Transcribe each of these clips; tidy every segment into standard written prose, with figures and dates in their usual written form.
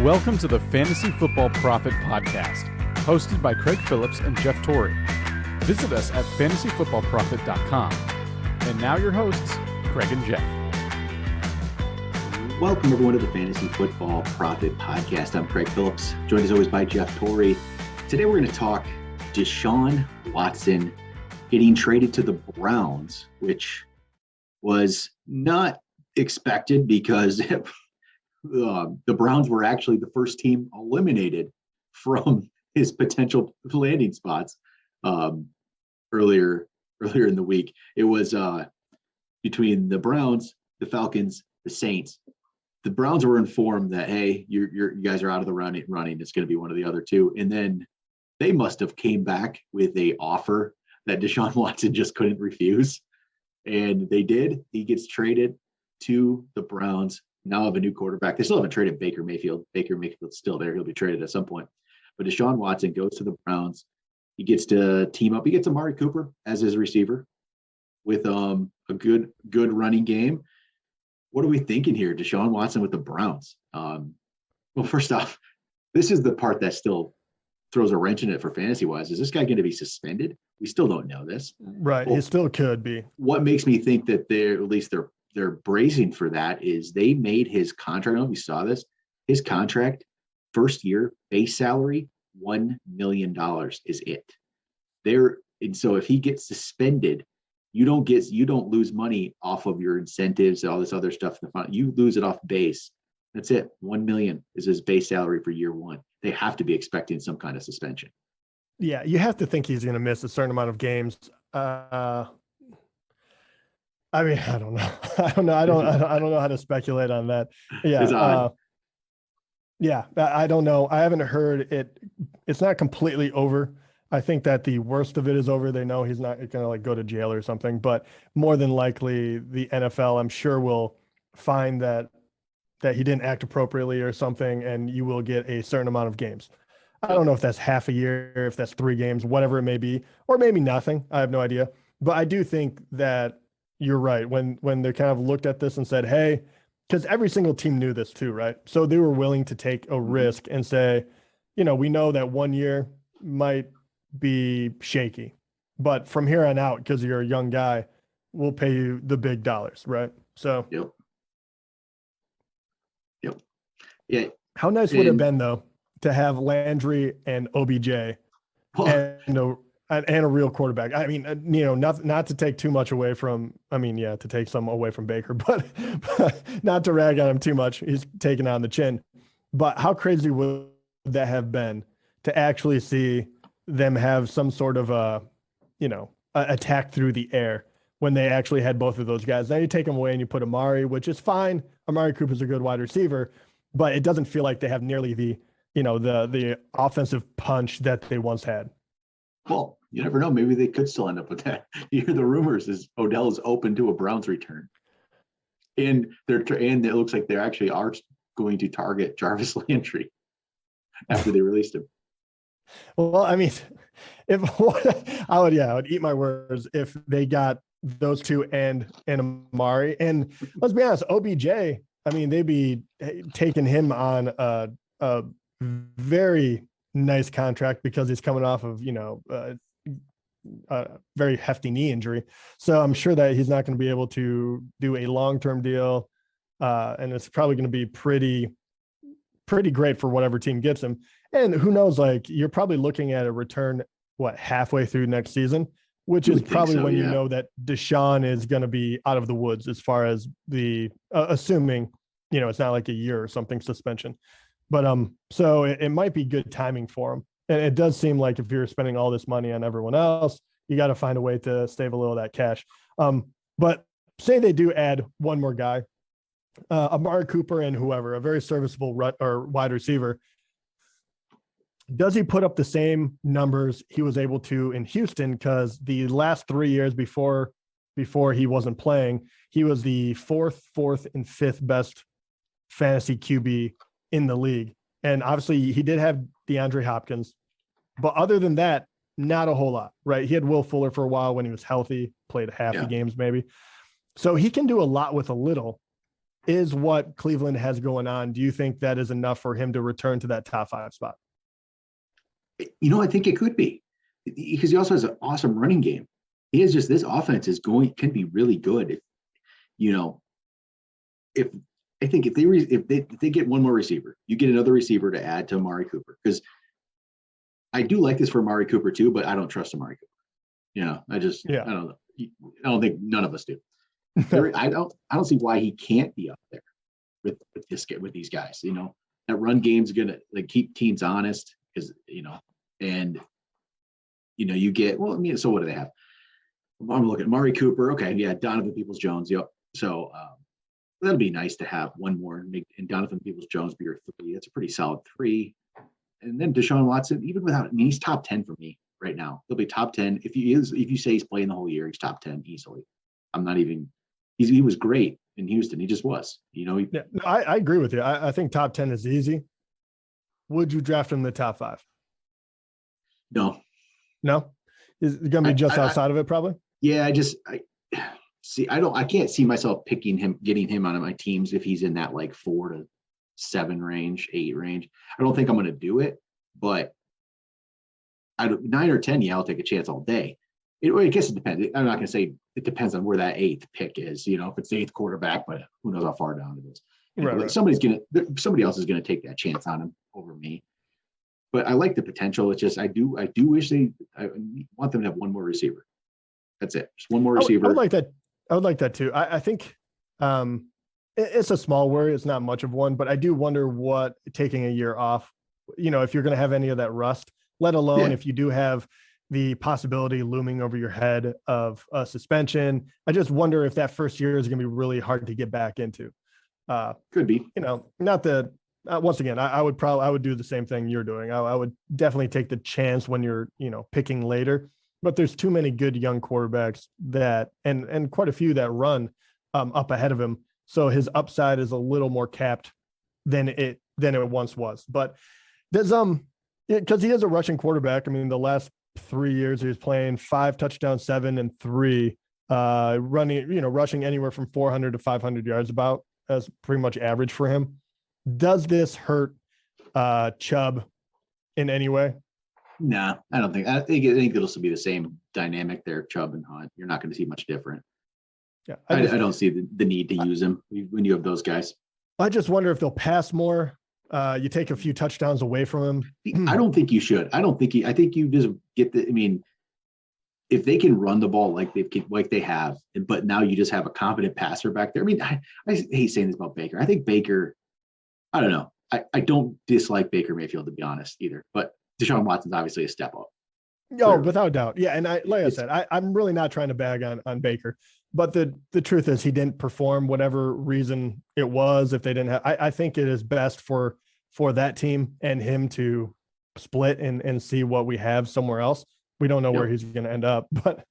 Welcome to the Fantasy Football Profit Podcast, hosted by Craig Phillips and Jeff Torrey. Visit us at fantasyfootballprofit.com. And now your hosts, Craig and Jeff. Welcome everyone to the Fantasy Football Profit Podcast. I'm Craig Phillips, joined as always by Jeff Torrey. Today we're going to talk Deshaun Watson getting traded to the Browns, which was not expected because the Browns were actually the first team eliminated from his potential landing spots earlier in the week. It was between the Browns, the Falcons, the Saints. The Browns were informed that, hey, you guys are out of the running. It's going to be one of the other two. And then they must have came back with a offer that Deshaun Watson just couldn't refuse. And they did. He gets traded to the Browns. Now have a new quarterback. They still haven't traded Baker Mayfield. Baker Mayfield's still there. He'll be traded at some point. But Deshaun Watson goes to the Browns. He gets to team up. He gets Amari Cooper as his receiver with a good running game. What are we thinking here? Deshaun Watson with the Browns. Well, first off, this is the part that still throws a wrench in it for fantasy-wise. Is this guy going to be suspended? We still don't know this. Right. Well, he still could be. What makes me think that they're bracing for that is they made his contract. I don't know if you saw this. His contract, first year base salary, $1 million is it. And so if he gets suspended, you don't lose money off of your incentives and all this other stuff in the front. You lose it off base. That's it. $1 million is his base salary for year one. They have to be expecting some kind of suspension. Yeah, you have to think he's going to miss a certain amount of games. I mean, I don't know. I don't know how to speculate on that. Yeah. Yeah, I don't know. I haven't heard it. It's not completely over. I think that the worst of it is over. They know he's not going to go to jail or something, but more than likely the NFL, I'm sure, will find that he didn't act appropriately or something, and you will get a certain amount of games. I don't know if that's half a year, if that's 3 games, whatever it may be, or maybe nothing. I have no idea. But I do think that you're right. When they kind of looked at this and said, hey, because every single team knew this too, right? So they were willing to take a risk and say, we know that 1 year might be shaky, but from here on out, because you're a young guy, we'll pay you the big dollars, right? So Yep. Yeah. How nice would it have been though to have Landry and OBJ and a real quarterback? I mean, not to take too much away from, to take some away from Baker, but not to rag on him too much. He's taking on the chin. But how crazy would that have been to actually see them have some sort of attack through the air when they actually had both of those guys? Now you take them away and you put Amari, which is fine. Amari Cooper's a good wide receiver, but it doesn't feel like they have nearly the offensive punch that they once had. Well, you never know. Maybe they could still end up with that. You hear the rumors is Odell is open to a Browns return, and it looks like they actually are going to target Jarvis Landry after they released him. Well, I mean, I would eat my words if they got those two and Amari. And let's be honest, OBJ, they'd be taking him on a very nice contract because he's coming off of, a very hefty knee injury. So I'm sure that he's not going to be able to do a long-term deal. And it's probably going to be pretty great for whatever team gets him. And who knows, you're probably looking at a return, halfway through next season, which is probably when you know that Deshaun is going to be out of the woods as far as the, assuming, it's not like a year or something suspension. But so it might be good timing for him. And it does seem like if you're spending all this money on everyone else, you got to find a way to save a little of that cash. But say they do add one more guy, Amari Cooper and whoever, a very serviceable wide receiver. Does he put up the same numbers he was able to in Houston? Because the last 3 years before he wasn't playing, he was the fourth, and fifth best fantasy QB in the league. And obviously he did have DeAndre Hopkins, but other than that, not a whole lot, right? He had Will Fuller for a while when he was healthy, played half the games maybe. So he can do a lot with a little. is what Cleveland has going on, do you think that is enough for him to return to that top 5 spot? I think it could be, because he also has an awesome running game. He is just, this offense can be really good. If I think if they get one more receiver, you get another receiver to add to Amari Cooper, because I do like this for Amari Cooper too, but I don't trust Amari Cooper. I don't know. I don't think none of us do. I don't see why he can't be up there with these guys. That run game's gonna keep teams honest, because and you get, so what do they have? I'm looking at Amari Cooper. Okay, yeah, Donovan Peoples-Jones. Yep. So that'll be nice to have one more and Donovan Peoples-Jones be your 3. That's a pretty solid 3. And then Deshaun Watson, even without, he's top 10 for me right now. He'll be top 10. If you say he's playing the whole year, he's top 10 easily. I'm not even. He was great in Houston. He just was. I agree with you. I think top 10 is easy. Would you draft him in the top 5? No. Is it going to be just outside of it, probably? Yeah, I can't see myself getting him on my teams if he's in that 4 to 7 range, 8 range. I don't think I'm going to do it, but 9 or 10, yeah, I'll take a chance all day. I guess it depends. I'm not going to say it depends on where that 8th pick is, if it's the 8th quarterback, but who knows how far down it is. Right. Somebody else is going to take that chance on him over me. But I like the potential. It's just, I do wish I want them to have one more receiver. That's it. Just one more receiver. I would like that. I would like that too. I think it's a small worry. It's not much of one, but I do wonder what taking a year off, if you're going to have any of that rust, let alone if you do have the possibility looming over your head of a suspension. I just wonder if that first year is going to be really hard to get back into. Could be. Not that. Once again, I would do the same thing you're doing. I would definitely take the chance when you're, picking later, but there's too many good young quarterbacks that, and quite a few that run up ahead of him. So his upside is a little more capped than it once was, but there's, because he is a rushing quarterback. I mean, the last 3 years he was playing 5 touchdowns, 7 and 3, rushing anywhere from 400 to 500 yards about as pretty much average for him. Does this hurt Chubb in any way? No, I don't think. I think it'll still be the same dynamic there, Chubb and Hunt. You're not going to see much different. Yeah, I don't see the need to use him when you have those guys. I just wonder if they'll pass more. You take a few touchdowns away from him. I don't think you should. I think you just get the. I mean, if they can run the ball like they have, but now you just have a competent passer back there. I mean, I hate saying this about Baker. I think Baker. I don't know. I don't dislike Baker Mayfield, to be honest, either. But Deshaun Watson's obviously a step up. No, without doubt. Yeah, and I said, I'm really not trying to bag on Baker. But the truth is he didn't perform, whatever reason it was. If they didn't have, I think it is best for that team and him to split and see what we have somewhere else. We don't know where he's going to end up, but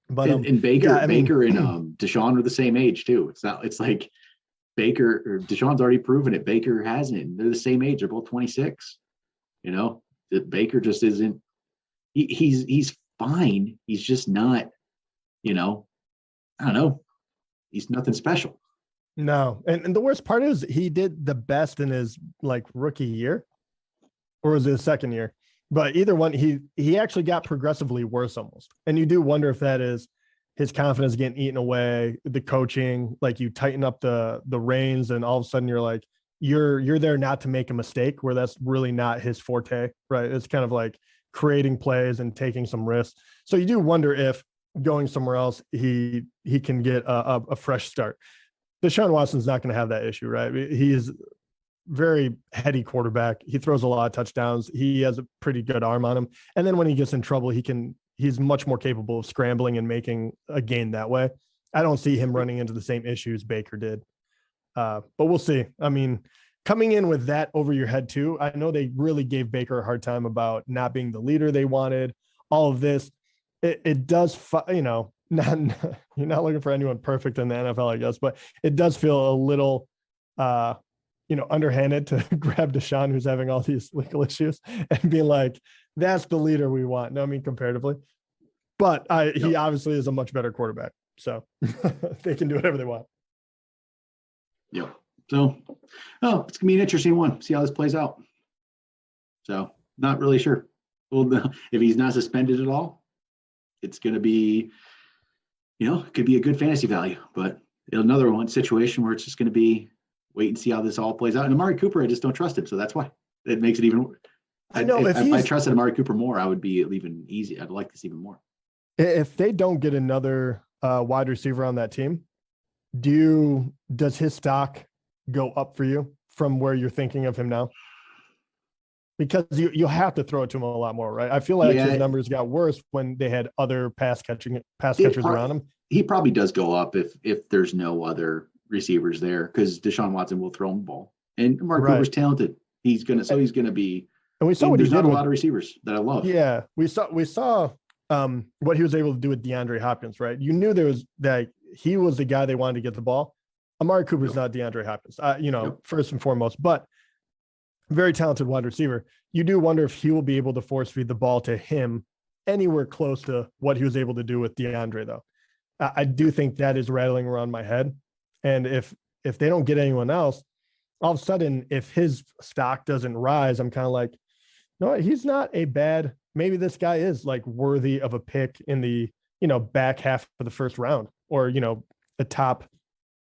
and Baker and Deshaun are the same age too. It's like Baker or Deshaun's already proven it. Baker hasn't. They're the same age. They're both 26. Baker just isn't. He's fine. He's just not. I don't know. He's nothing special. No, and the worst part is he did the best in his rookie year, or was it his second year? But either one, he actually got progressively worse almost. And you do wonder if that is his confidence getting eaten away, the coaching, you tighten up the reins, and all of a sudden you're there not to make a mistake, where that's really not his forte, right? It's kind of like creating plays and taking some risks. So you do wonder if going somewhere else, he can get a fresh start. Deshaun Watson's not going to have that issue, right? He is very heady quarterback. He throws a lot of touchdowns. He has a pretty good arm on him. And then when he gets in trouble, he's much more capable of scrambling and making a gain that way. I don't see him running into the same issues Baker did. But we'll see. I mean, coming in with that over your head too, I know they really gave Baker a hard time about not being the leader they wanted, all of this. It does, you're not looking for anyone perfect in the NFL, I guess, but it does feel a little, underhanded to grab Deshaun, who's having all these legal issues, and be like, that's the leader we want. No, I mean, comparatively, but he obviously is a much better quarterback, so they can do whatever they want. Yep. So, it's gonna be an interesting one. See how this plays out. So, not really sure. Well, if he's not suspended at all, it's gonna be, it could be a good fantasy value. But another one situation where it's just gonna be wait and see how this all plays out. And Amari Cooper, I just don't trust him, so that's why it makes it even. I know if I trusted Amari Cooper more, I would be even easy. I'd like this even more. If they don't get another wide receiver on that team, does his stock go up for you from where you're thinking of him now? Because you have to throw it to him a lot more, right? I feel like his numbers got worse when they had other pass catchers around him. He probably does go up if there's no other receivers there, because Deshaun Watson will throw him the ball, and Amari Cooper's talented. He's gonna be. And we saw what he did. There's not a lot of receivers that I love. Yeah, we saw what he was able to do with DeAndre Hopkins, right? You knew he was the guy they wanted to get the ball. Amari Cooper's not DeAndre Hopkins, first and foremost, but very talented wide receiver. You do wonder if he will be able to force feed the ball to him anywhere close to what he was able to do with DeAndre, though. I do think that is rattling around my head. And if they don't get anyone else, all of a sudden, if his stock doesn't rise, I'm kind of like, no, he's not a bad. Maybe this guy is like worthy of a pick in the back half of the first round, or the top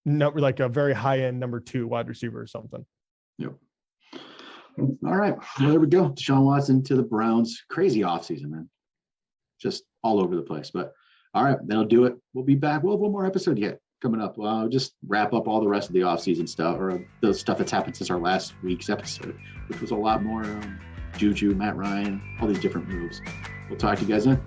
number, like a very high end number 2 wide receiver or something. Yep. All right, well, there we go. Deshaun Watson to the Browns. Crazy offseason, man. Just all over the place. But all right, that'll do it. We'll be back. We'll have one more episode yet coming up. I'll just wrap up all the rest of the offseason stuff, or the stuff that's happened since our last week's episode, which was a lot more Juju, Matt Ryan, all these different moves. We'll talk to you guys then.